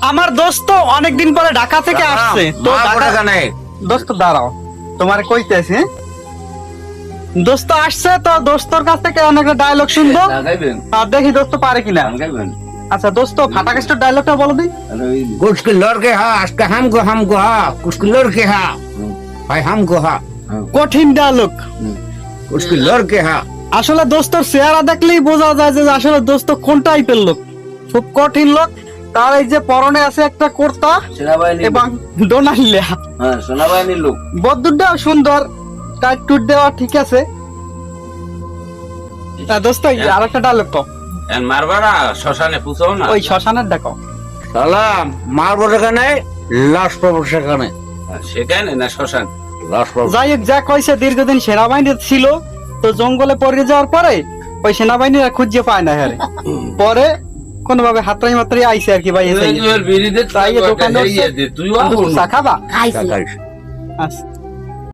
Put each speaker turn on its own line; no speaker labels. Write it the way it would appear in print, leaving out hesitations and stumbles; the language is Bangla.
আমার দোস্ত অনেকদিন পরে ঢাকা থেকে আসছে তো দোস্ত দাঁড়াও তোমার কইতেছি দোস্ত আসছে তো দোস্তর কাছ থেকে অনেকটা ডায়লগ শুনবো আর দেখি দোস্ত পারে কিনা আচ্ছা দোস্ত ফাটা কাস্টের ডায়লগটা বলো দিন
कुछ लड़के हाँ आज हमको हाँ कुछ लड़के हाँ भाई हमको हाँ
কঠিন ডায়লগ
कुछ लड़के हाँ
আসলে দোস্তর চেহারা দেখলেই বোঝা যায় যে আসলে দোস্ত কোন টাইপের লোক খুব কঠিন লোক তার এই যে পরনে আছে একটা কুর্তা এবং ডোনালিয়া
সেনাবাহিনীর লোক
বদুরটাও সুন্দর টাইট টুট দেওয়া ঠিক আছে দোস্ত আর একটা ডায়লগ তো
মারবারা শ্মশানে পুষো না
ওই শ্মশানের দেখো
সালাম মারবো সেখানে লাশ পাবো সেখানে
সেখানে না শ্মশান
লাশ পাবো
যাই হোক যা কইছে দীর্ঘদিন সেনাবাহিনী ছিল তো জঙ্গলে পড়ে যাওয়ার পরে ওই সেনাবাহিনীরা খুঁজে পায় না হ্যাঁ পরে কোন ভাবে হাতড়াই মাত্রাই আইছে আর কি ভাই
বিড়িতে
তাই দোকানে
তুই
চা খাবা
খাইছি।
আচ্ছা